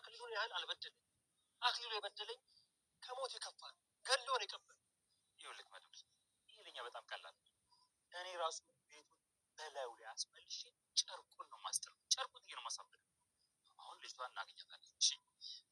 አክሊሉን ያህል አልበደለኝ። አክሊሉ የበደለኝ ከሞት የከፋ ነው። ገሎን የቀበል ይኸውልህ መድብል፣ ይሄ ለኛ በጣም ቀላል ነው። እኔ ራሱ ቤቱን በላዩ ላይ አስመልሼ ጨርቁን ነው ማስጠረው። ጨርቁን ነው ማሳበድ። አሁን ልጅቷን እናገኛታለን። እሺ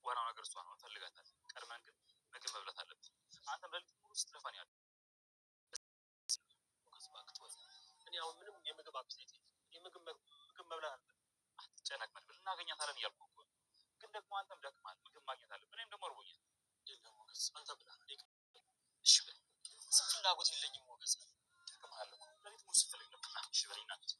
ዋናው ነገር እሷ ነው፣ እንፈልጋታለን። ቀድመን ግን ምግብ መብላት አለብን። አንተ በልት ሙሉ ስትለፋን ያለ እኔ አሁን ምንም የምግብ አብዛይት የምግብ መብላት አለብን። አትጨነቅ መድብል፣ እናገኛታለን እያልኩ እኮ። ግን ደግሞ አንተም ደክማል፣ ምግብ ማግኘት አለብን። እኔም ደግሞ እርቦኛል። የለም ሞገስ፣ አንተ ብላ። እሺ በል። ፍላጎት የለኝም ሞገስ። ደክመሃል እኮ ለሊት ሙሉ ስትለኝ ነበር። እሺ በል እናት።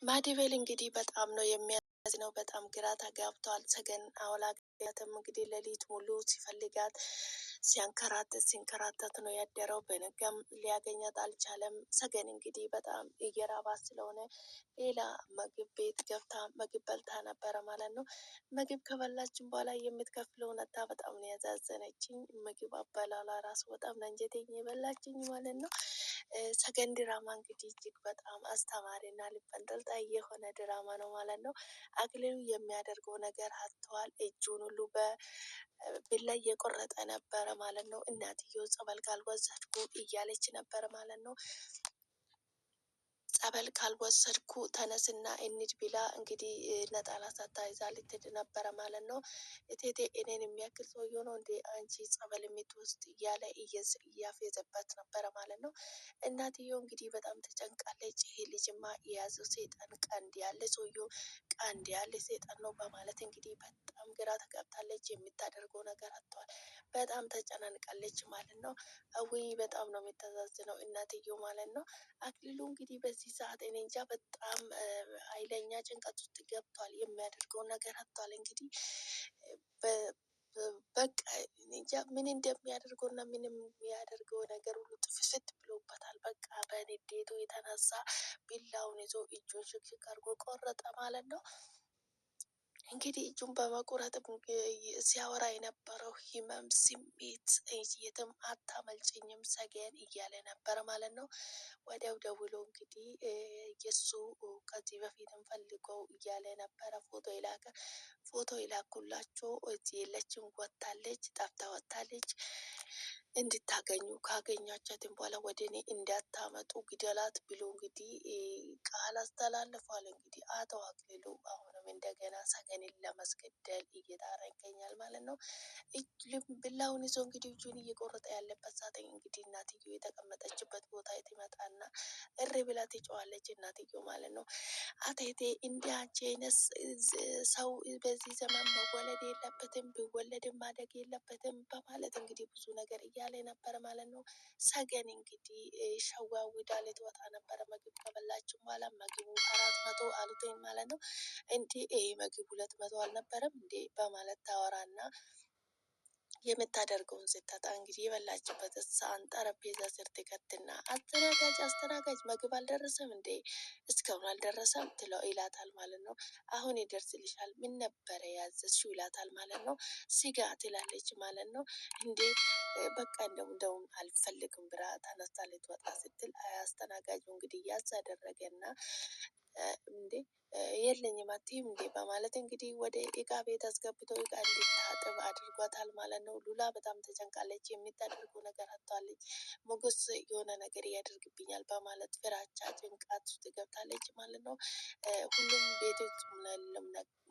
ማዲቤል እንግዲህ በጣም ነው የሚያዝነው። በጣም ግራ ተጋብቷል። ሰገን አውላገትም እንግዲህ ሌሊት ሙሉ ሲፈልጋት ሲንከራተት ነው ያደረው። በነጋም ሊያገኛት አልቻለም። ሰገን እንግዲህ በጣም እየራባት ስለሆነ ሌላ ምግብ ቤት ገብታ ምግብ በልታ ነበረ ማለት ነው። ምግብ ከበላችን በኋላ የምትከፍለው ነታ በጣም ነው ያዛዘነችኝ። ምግብ አበላላ ራሱ በጣም ነው አንጀቴን የበላችኝ ማለት ነው። ሰገን ድራማ እንግዲህ እጅግ በጣም አስተማሪና ልብ አንጠልጣይ የሆነ ድራማ ነው ማለት ነው። አክሊሉ የሚያደርገው ነገር አጥቷል። እጁን ሁሉ በቢላ እየቆረጠ ነበረ ማለት ነው። እናትየው ጸበል ካልወሰድኩ እያለች ነበረ ማለት ነው። ጸበል ካልወሰድኩ ተነስና እንሂድ ቢላ እንግዲህ ነጠላ ሰታ ይዛ ልትሄድ ነበረ ማለት ነው። እቴቴ እኔን የሚያክል ሰውዬው ነው እንዴ አንቺ ጸበል የምትወስድ እያለ እያፌዘበት ነበረ ማለት ነው። እናትየው እንግዲህ በጣም ተጨንቃለች። ይሄ ልጅማ የያዘው ሰይጣን ቀንድ ያለ ሰውዬው ቀንድ ያለ ሰይጣን ነው በማለት እንግዲህ በጣም ግራ ተጋብታለች። የምታደርገው ነገር አጥቷል። በጣም ተጨናንቃለች ማለት ነው። አውይ በጣም ነው የምታሳዝነው እናትየው ማለት ነው። አክሊሉ እንግዲህ በዚህ ሰዓት እኔ እንጃ በጣም ኃይለኛ ጭንቀት ውስጥ ገብቷል። የሚያደርገው ነገር አጥቷል። እንግዲህ በቃ እንጃ ምን እንደሚያደርገው እና ምን የሚያደርገው ነገር ሁሉ ጥፍት ብሎበታል። በቃ በንዴቱ የተነሳ ቢላውን ይዞ እጁን ሽክሽክ አድርጎ ቆረጠ ማለት ነው። እንግዲህ እጁን በመቁረጥ ሲያወራ የነበረው ህመም ስሜት የትም አታመልጭኝም ሰገን እያለ ነበረ ማለት ነው። ወዲያው ደውሎ እንግዲህ የሱ ከዚህ በፊትም ፈልገው እያለ ነበረ። ፎቶ ይላኩላቸው እዚህ የለችም፣ ወጥታለች፣ ጠፍታ ወጥታለች። እንድታገኙ ካገኛቸትን በኋላ ወደ እኔ እንዳታመጡ ግደላት ብሎ እንግዲህ ቃል አስተላልፏል። እንግዲህ አቶ አክሊሉ አሁንም እንደገና ሰገንን ለማስገደል እየጣረ ይገኛል ማለት ነው። ብላውን ይዞ እንግዲህ እጁን እየቆረጠ ያለበት ሰዓት እንግዲህ እናትየው የተቀመጠችበት ቦታ ትመጣና እሪ ብላ ትጮዋለች። እናትየው ማለት ነው። አቴቴ እንዲህ አንቺ አይነት ሰው በዚህ ዘመን መወለድ የለበትም፣ ቢወለድም ማደግ የለበትም በማለት እንግዲህ ብዙ ነገር እያለ ነበር ማለት ነው። ሰገን እንግዲህ ሸዋውዳ ልትወጣ ነበረ። ምግብ ከበላችሁ በኋላ ምግቡ 400 አሉትኝ ማለት ነው። እንዴ ይሄ ምግብ 200 አልነበረም እንዴ በማለት ታወራና የምታደርገውን ስታጣ እንግዲህ የበላችበት ሳህን ጠረጴዛ ስር ትከትና አስተናጋጅ ምግብ አልደረሰም እንዴ እስካሁን አልደረሰም ይላታል ማለት ነው። አሁን ይደርስልሻል፣ ምን ነበረ ያዘዝሽው ይላታል ማለት ነው። ስጋ ትላለች ማለት ነው። እንዴ በቃ እንደውም አልፈልግም ብራ ተነስታ ልትወጣ ስትል አስተናጋጁ እንግዲህ ያዝ አደረገና እንዴ የለኝም አትይም እንዴ በማለት እንግዲህ ወደ እቃ ቤት አስገብቶ እቃ እንድታጥብ አድርጓታል ማለት ነው። ሉላ በጣም ተጨንቃለች። የምታደርገው ነገር አጥታለች። ሞገስ የሆነ ነገር ያደርግብኛል በማለት ፍራቻ ጭንቀት ውስጥ ገብታለች ማለት ነው። ሁሉም ቤቶች ምናልም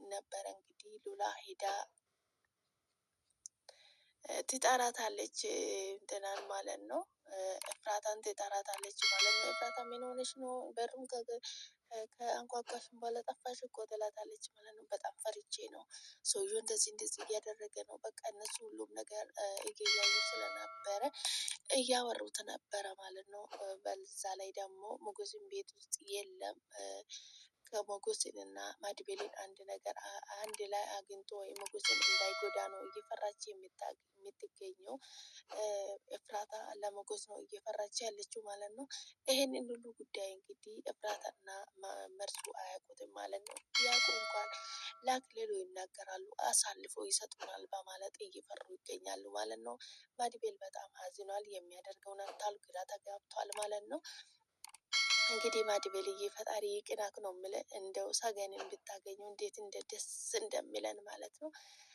ነበረ እንግዲህ ሉላ ሄዳ ትጠራታለች እንትናን ማለት ነው። ኤፍራታን ትጠራታለች ማለት ነው። ኤፍራታ ምን ሆነሽ ነው በሩን ከአንኳኳሽን በኋላ ጠፋሽ እኮ ትላታለች ማለት ነው። በጣም ፈርቼ ነው፣ ሰውዬው እንደዚህ እያደረገ ነው። በቃ እነሱ ሁሉም ነገር እያዩ ስለነበረ እያወሩት ነበረ ማለት ነው። በዛ ላይ ደግሞ ሞገስን ቤት ውስጥ የለም። ከሞገስን እና ማዲቤልን አንድ ላይ አግኝቶ ወይ ሞገስን እንዳይጎዳ ነው እየፈራች የምትገኘው። ኤፍራታ ለሞገስ ነው እየፈራች ያለችው ማለት ነው። ይሄንን ሁሉ ጉዳይ እንግዲህ ኤፍራታና መርሱ አያውቁትም ማለት ነው። ያውቁ እንኳን ለአክሊሉ ይናገራሉ፣ አሳልፎ ይሰጡናል በማለት እየፈሩ ይገኛሉ ማለት ነው። ማዲቤል በጣም አዝኗል። የሚያደርገውን አጥቷል፣ ግራ ተጋብቷል ማለት ነው። እንግዲህ ማድቤልዬ ፈጣሪ ቅናክ ነው የምልህ። እንደው ሰገንን ብታገኙ እንዴት እንደ ደስ እንደሚለን ማለት ነው።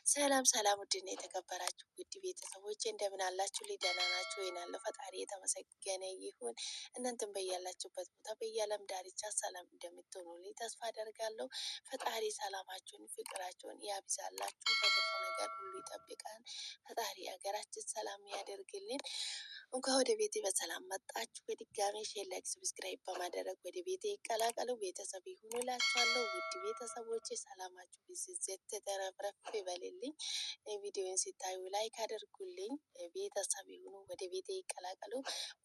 ሰላም ሰላም፣ ውድና የተከበራችሁ ውድ ቤተሰቦቼ እንደምን አላችሁ? ደህና ናችሁ ወይ? ናለሁ ፈጣሪ የተመሰገነ ይሁን። እናንተም በያላችሁበት ቦታ በየዓለም ዳርቻ ሰላም እንደምትሆኑልኝ ተስፋ አደርጋለሁ። ፈጣሪ ሰላማችሁን ፍቅራችሁን ያብዛላችሁ፣ ከክፉ ነገር ሁሉ ይጠብቃል። ፈጣሪ ሀገራችን ሰላም ያደርግልን። እንኳን ወደ ቤቴ በሰላም መጣችሁ። በድጋሚ ሼር፣ ላይክ፣ ሰብስክራይብ በማድረግ ወደ ቤቴ ይቀላቀሉ፣ ቤተሰብ ይሁኑ እላችኋለሁ። ውድ ቤተሰቦቼ ሰላማችሁ ብዝዝት ተረፍረፍ ይበልልኝ። ቪዲዮን ሲታዩ ላይክ አድርጉልኝ፣ ቤተሰብ ይሁኑ፣ ወደ ቤቴ ይቀላቀሉ።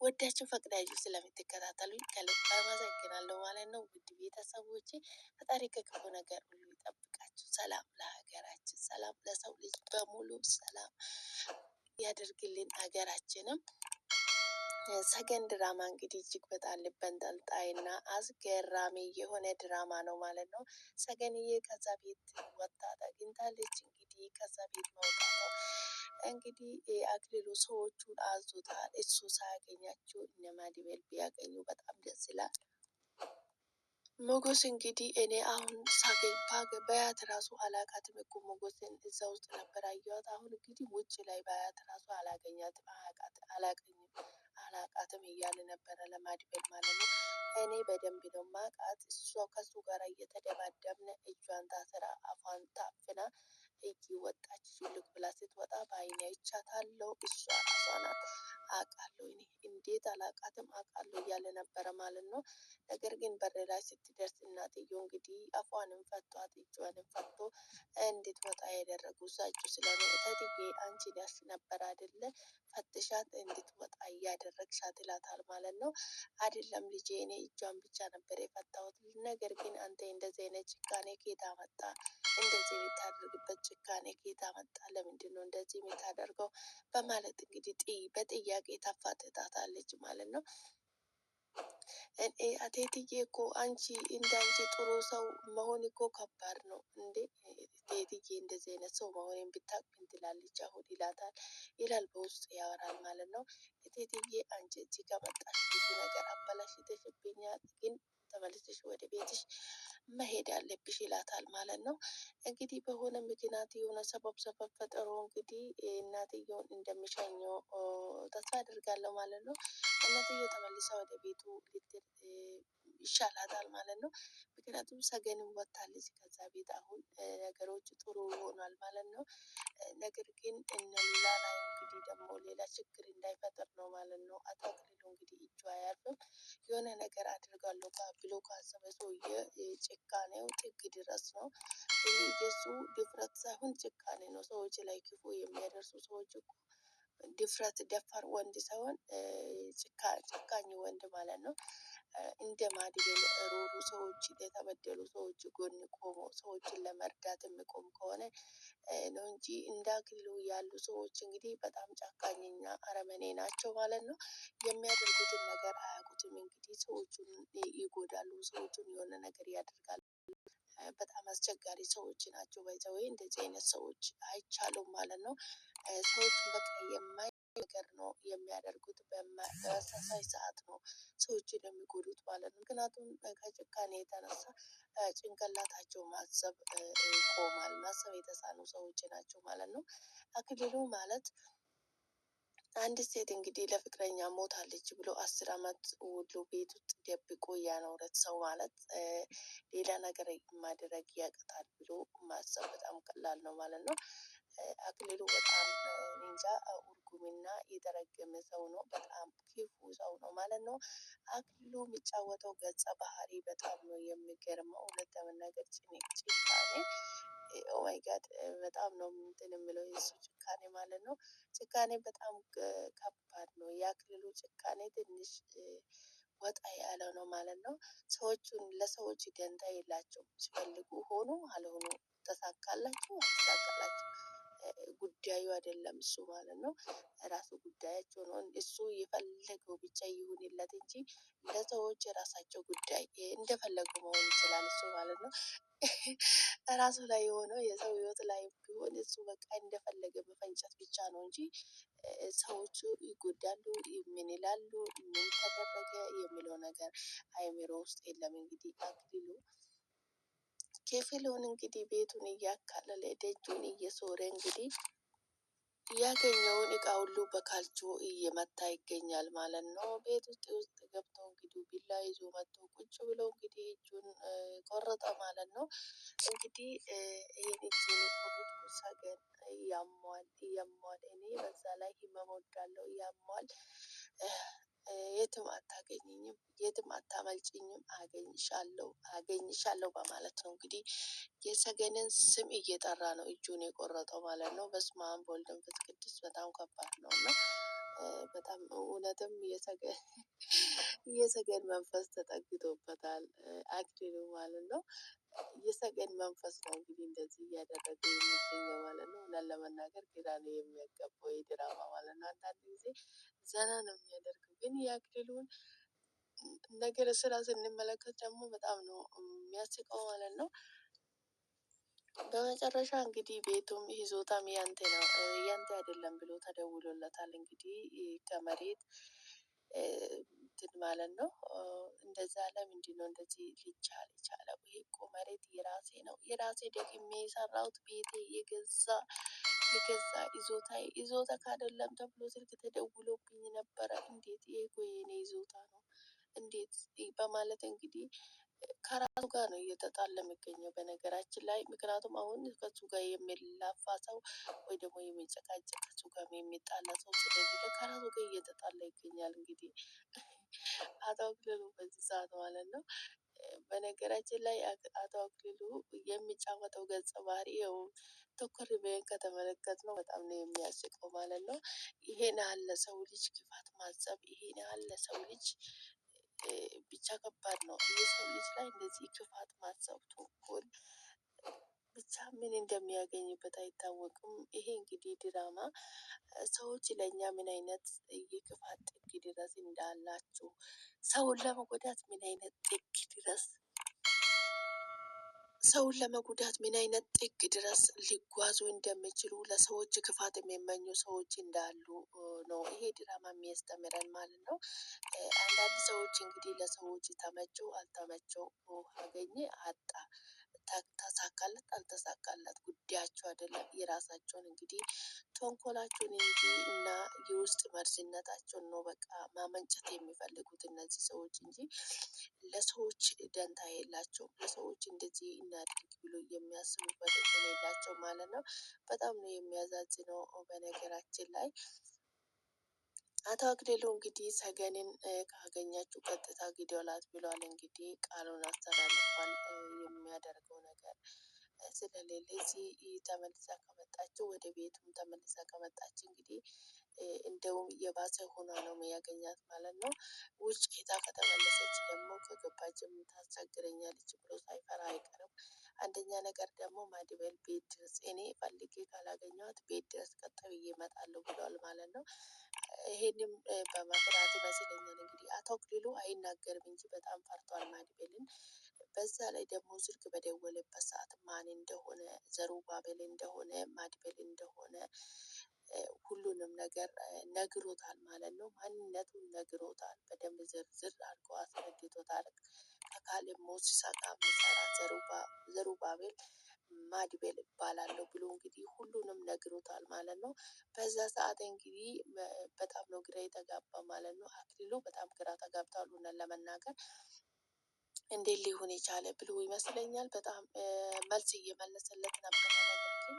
ወዳችሁ ፈቅዳችሁ ስለምትከታተሉኝ ከልብ አመሰግናለሁ ማለት ነው። ውድ ቤተሰቦቼ ፈጣሪ ከክፉ ነገር ሁሉ ይጠብቃችሁ። ሰላም ለሀገራችን፣ ሰላም ለሰው ልጅ በሙሉ ሰላም ያደርግልን ሀገራችንም። ሰገን ድራማ እንግዲህ እጅግ በጣም ልብ አንጠልጣይ እና አስገራሚ የሆነ ድራማ ነው ማለት ነው። ሰገንዬ ከዛ ቤት ወጣ አግኝታለች። እንግዲህ ከዛ ቤት መውጣቷ እንግዲህ አክሊሉ ሰዎቹን አዞታል። እሱ ሳያገኛቸው እነ ማዲቤል ቢያገኙ በጣም ደስ ይላል። ሞገስ እንግዲህ እኔ አሁን ሳገኝ በያት ራሱ አላቃትም እኮ ሞገስን እዛ ውስጥ ነበር አየኋት። አሁን እንግዲህ ውጭ ላይ በያት ራሱ አላገኛትም፣ አላቃትም እያለ ነበረ ለማድቤል ማለት ነው። እኔ በደንብ ነው ማቃት። እሷ ከሱ ጋር እየተደባደብን እጇን ታስራ አፏን ታፍና እየወጣች ሽልክ ብላ ስትወጣ በአይኔ አይቻታለሁ። እሷ ራሷ ናት። አውቃለሁ እኔ እንዴት አላቃትም አውቃለሁ እያለ ነበረ ማለት ነው። ነገር ግን በር ላይ ስትደርስ እናትየው እንግዲህ አፏንም ፈቷት እጇንም ፈቶ እንድትወጣ ያደረጉ እሳቸው ስለሆነ እተትዬ አንቺ ዳሽ ነበር አይደለ ፈትሻት እንድትወጣ እያደረግሻት ይላታል ማለት ነው። አይደለም ልጄ እኔ እጇን ብቻ ነበር የፈታሁት። ነገር ግን አንተ እንደዚህ አይነት ጭካኔ ኬታ መጣ? እንደዚህ የምታደርግበት ጭካኔ ኬታ መጣ? ለምንድን ነው እንደዚህ የምታደርገው? በማለት እንግዲህ በጥያቄ ታፋጥጣታለች ማለት ነው። እቴትዬ እኮ አንቺ እንዳንቺ ጥሩ ሰው መሆን እኮ ከባድ ነው እንዴ! እቴትዬ እንደዚህ አይነት ሰው መሆኔን ብታውቅ ምን ትላለች አሁን ይላል በውስጡ ያወራል ማለት ነው። እቴትዬ አንቺ እዚህ ከመጣሽ ብዙ ነገር አበላሽተሽብኛል፣ ግን ተመልሰሽ ወደ ቤትሽ መሄድ አለብሽ ይላታል ማለት ነው። እንግዲህ በሆነ ምክንያት የሆነ ሰበብ ፈጥሮ እንግዲህ እናትየውን እንደሚሸኘው ተስፋ አድርጋለሁ ማለት ነው። እናትየው ተመልሳ ወደ ቤቱ ይሻላታል ማለት ነው። ምክንያቱም ሰገንም ወጥታለች ከዛ ቤት። አሁን ነገሮች ጥሩ ሆኗል ማለት ነው። ነገር ግን እነ ሉላ ላይ እንግዲህ ደግሞ ሌላ ችግር እንዳይፈጠር ነው ማለት ነው። አቶ አክሊሉ እንግዲህ እጁ አያርፍም። የሆነ ነገር አድርጋለሁ ብሎ ካሰበ ሰውዬ ጭካኔው ጥግ ድረስ ነው። የሱ ድፍረት ሳይሆን ጭካኔ ነው። ሰዎች ላይ ክፉ የሚያደርሱ ሰዎች እኮ ድፍረት ደፋር ወንድ ሳይሆን ጭካኝ ወንድ ማለት ነው። እንደ ማዲቤል ሩሩ ሰዎች የተበደሉ ሰዎች ጎን ቆሞ ሰዎችን ለመርዳት የሚቆም ከሆነ ነው እንጂ እንደ አክሊሉ ያሉ ሰዎች እንግዲህ በጣም ጨካኝና አረመኔ ናቸው ማለት ነው። የሚያደርጉትን ነገር አያውቁትም። እንግዲህ ሰዎቹን ይጎዳሉ፣ ሰዎቹን የሆነ ነገር ያደርጋሉ። በጣም አስቸጋሪ ሰዎች ናቸው። ባይዘዌ እንደዚህ አይነት ሰዎች አይቻሉም ማለት ነው። ሰዎችን በቃ የማይ ነገር ነው የሚያደርጉት። በተመሳሳይ ሰዓት ነው ሰዎችን የሚጎዱት ማለት ነው። ምክንያቱም ከጭካኔ የተነሳ ጭንቅላታቸው ማሰብ ይቆማል። ማሰብ የተሳኑ ሰዎች ናቸው ማለት ነው። አክሊሉ ማለት አንድ ሴት እንግዲህ ለፍቅረኛ ሞታለች ብሎ 10 ዓመት ሁሉ ቤት ውስጥ ደብቆ ያኖረት ሰው ማለት ሌላ ነገር ማድረግ ያቅታል ብሎ ማሰብ በጣም ቀላል ነው ማለት ነው። አክሊሉ በጣም እንጃ እርጉምና የተረገመ ሰው ነው። በጣም ክፉ ሰው ነው ማለት ነው። አክሊሉ የሚጫወተው ገጸ ባህሪ በጣም ነው የሚገርመው። እውነት ለመናገር ጭካኔ ኦማይ ጋድ በጣም ነው እንትን የምለው የሱ ጭካኔ ማለት ነው። ጭካኔ በጣም ከባድ ነው። የአክሊሉ ጭካኔ ትንሽ ወጣ ያለ ነው ማለት ነው። ሰዎቹን ለሰዎች ደንታ የላቸውም። ሲፈልጉ ሆኑ አልሆኑ፣ ተሳካላችሁ አልተሳካላችሁ ጉዳዩ አይደለም እሱ ማለት ነው። ራሱ ጉዳያቸው ነው። እሱ የፈለገው ብቻ ይሁንለት እንጂ ለሰዎች የራሳቸው ጉዳይ እንደፈለጉ መሆን ይችላል እሱ ማለት ነው። ራሱ ላይ የሆነው የሰው ህይወት ላይ ቢሆን እሱ በቃ እንደፈለገ መፈንጨት ብቻ ነው እንጂ ሰዎቹ ይጎዳሉ፣ ምን ይላሉ፣ ምን ተደረገ የሚለው ነገር አይምሮ ውስጥ የለም። እንግዲህ አክሊሉ ክፍሉን እንግዲህ ቤቱን እያካለለ ደጁን እየሶረ እንግዲህ ያገኘውን እቃ ሁሉ በካልቾ እየመታ ይገኛል ማለት ነው። ቤት ውስጥ ገብቶ እንግዲህ ቢላ ይዞ መጥቶ ቁጭ ብሎ እንግዲህ እጁን ቆረጠ ማለት ነው። እንግዲህ ይህን እጁን የቆረጥኩት ሰገን ያሟል። እኔ በዛ ላይ ህመም ወዳለው ያሟል። የትም አታገኘኝም፣ የትም አታመልጭኝም፣ አገኝሻለሁ በማለት ነው እንግዲህ የሰገንን ስም እየጠራ ነው እጁን የቆረጠው ማለት ነው። በስመ አብ ወወልድ ወመንፈስ ቅዱስ በጣም ከባድ ነው እና በጣም እውነትም የሰገን መንፈስ ተጠግቶበታል አክሊሉ ማለት ነው። የሰገን መንፈስ ነው እንግዲህ እንደዚህ እያደረገ የሚገኘው ማለት ነው። እውነት ለመናገር ግራ ነው የሚያጋባው የድራማ ማለት ነው። አንዳንድ ጊዜ ዘና ነው የሚያደርገው፣ ግን የአክሊሉን ነገር ስራ ስንመለከት ደግሞ በጣም ነው የሚያስቀው ማለት ነው። በመጨረሻ እንግዲህ ቤቱም ይዞታም ያንተ ነው ያንተ አይደለም ብሎ ተደውሎለታል። እንግዲህ ከመሬት እንትን ማለት ነው። እንደዛ ለምንድን ነው እንደዚህ ሊቻል የቻለው? ይሄ እኮ መሬት የራሴ ነው፣ የራሴ ደግሜ የሰራሁት ቤቴ የገዛ ይዞታ ካደለም ተብሎ ስልክ ተደውሎብኝ ነበረ። እንዴት ይሄ እኮ የኔ ይዞታ ነው እንዴት በማለት እንግዲህ ከራሱ ጋር ነው እየተጣላ የሚገኘው በነገራችን ላይ። ምክንያቱም አሁን ከሱ ጋር የሚላፋ ሰው ወይ ደግሞ የሚጨቃጨቅ ከሱ ጋር የሚጣላ ሰው ስለሌለ ከራሱ ጋር እየተጣላ ይገኛል። እንግዲህ አቶ አክሊሉ በዚህ ሰዓት ማለት ነው። በነገራችን ላይ አቶ አክሊሉ የሚጫወተው ገጸ ባህሪ ያው ትኩር ብለን ከተመለከትነው በጣም ነው የሚያስቀው ማለት ነው። ይሄን ያህል ለሰው ልጅ ክፋት ማሰብ፣ ይሄን ያህል ለሰው ልጅ ብቻ ከባድ ነው። የሰው ልጅ ላይ እንደዚህ ክፋት ማሰብ፣ ተንኮል ብቻ ምን እንደሚያገኝበት አይታወቅም። ይሄ እንግዲህ ድራማ ሰዎች ለእኛ ምን አይነት የክፋት ጥግ ድረስ እንዳላቸው፣ ሰውን ለመጎዳት ምን አይነት ጥግ ድረስ ሊጓዙ እንደሚችሉ፣ ለሰዎች ክፋት የሚመኙ ሰዎች እንዳሉ ነው ይሄ ድራማ የሚያስተምረን ማለት ነው። አንዳንድ ሰዎች እንግዲህ ለሰዎች ተመቸው አልተመቸው፣ አገኘ አጣ፣ ተሳካለት አልተሳካለት ጉዳያቸው አይደለም። የራሳቸውን እንግዲህ ተንኮላቸውን እንጂ እና የውስጥ መርዝነታቸውን ነው በቃ ማመንጨት የሚፈልጉት እነዚህ ሰዎች እንጂ ለሰዎች ደንታ የላቸውም። ለሰዎች እንደዚህ እናድርግ ብሎ የሚያስቡበት እንትን የላቸው ማለት ነው። በጣም ነው የሚያዛዝነው በነገራችን ላይ። አቶ አክሊሉ እንግዲህ ሰገንን ካገኛችሁ ቀጥታ ግደሏት ብሏል። እንግዲህ ቃሉን አስተላልፏል። የሚያደርገው ነገር ስለሌለ እዚህ ተመልሳ ከመጣችው ወደ ቤቱም ተመልሳ ከመጣች እንግዲህ እንደውም የባሰ ሆና ነው የሚያገኛት ማለት ነው። ውጭ ሄዳ ከተመለሰች ደግሞ ከገባችም ታስቸግረኛለች ብሎ ሳይፈራ አይቀርም። አንደኛ ነገር ደግሞ ማዲበል ቤት ድረስ እኔ ፈልጌ ካላገኘኋት ቤት ድረስ ቀጥ ብዬ እመጣለሁ ብሏል ማለት ነው። ይሄንም በመፍራት ይመስለኛል እንግዲህ አቶ አክሊሉ አይናገርም እንጂ በጣም ፈርቷል ማዲበልን። በዛ ላይ ደግሞ ስልክ በደወለበት ሰዓት ማን እንደሆነ ዘሩባቤል እንደሆነ ማዲበል እንደሆነ ሁሉንም ነገር ነግሮታል ማለት ነው። ማንነቱን ነግሮታል። በደንብ ዝርዝር አድርጎ አስረድቶታል። ከካሌብ ሞሲሳ ጋር የሚሰራ ዘሩባቤል ማዲበል እባላለሁ ብሎ እንግዲህ ሁሉንም ነግሮታል ማለት ነው። በዛ ሰዓት እንግዲህ በጣም ነው ግራ የተጋባ ማለት ነው። አክሊሉ በጣም ግራ ተጋብቷል እውነት ለመናገር እንዴት ሊሆን የቻለ ብሎ ይመስለኛል። በጣም መልስ እየመለሰለት ነበር፣ ነገር ግን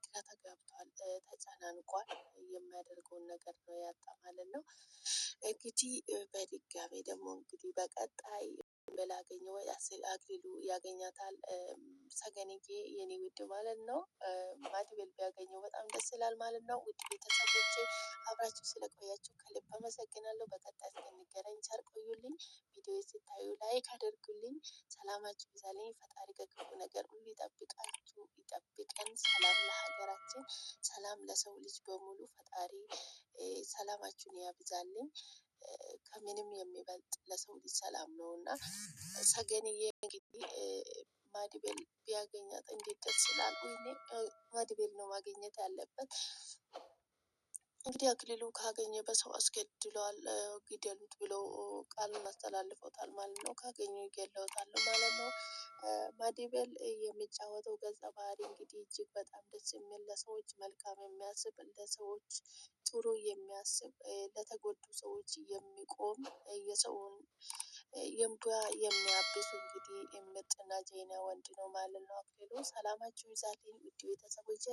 ግራ ተጋብቷል፣ ተጨናንቋል። የሚያደርገውን ነገር ነው ያጣ ማለት ነው። እንግዲህ በድጋሚ ደግሞ እንግዲህ በቀጣይ ማዲበል አገኘ ወይ አክሊሉ ያገኛታል። ሰገንዬ የኔ ውድ ማለት ነው። ማዲበል ቢያገኘው በጣም ደስ ይላል ማለት ነው። ውድ ቤተሰቦቼ አብራችሁ ስለቆያችሁ ከልብ አመሰግናለሁ። በቀጣይ እስክንገናኝ ቸር ቆዩልኝ። ቪዲዮ ስታዩ ላይክ አድርጉልኝ። ሰላማችሁ ይብዛልኝ። ፈጣሪ ከክፉ ነገር ሁሉ ይጠብቃችሁ፣ ይጠብቀን። ሰላም ለሀገራችን፣ ሰላም ለሰው ልጅ በሙሉ። ፈጣሪ ሰላማችሁን ያብዛልኝ። ከምንም የሚበልጥ ለሰው ልጅ ሰላም ነው እና ሰገንዬ እንግዲህ ማዲበል ቢያገኛት እንዴት ደስ ይላል። ወይኔ ማዲበል ነው ማግኘት ያለበት። እንግዲህ አክሊሉ ካገኘ በሰው አስገድለዋል፣ ግደሉት ብለው ቃሉን አስተላልፈውታል ማለት ነው። ካገኙ ይገለውታል ማለት ነው። ማዲበል የሚጫወተው ገጸ ባህሪ እንግዲህ እጅግ በጣም ደስ የሚል፣ ለሰዎች መልካም የሚያስብ፣ ለሰዎች ጥሩ የሚያስብ፣ ለተጎዱ ሰዎች የሚቆም፣ የሰውን የእንባ የሚያብስ እንግዲህ ምርጥና ጀግና ወንድ ነው ማለት ነው አክሊሉ። ሰላማችሁ ይብዛልኝ ውድ ቤተሰቦቼ።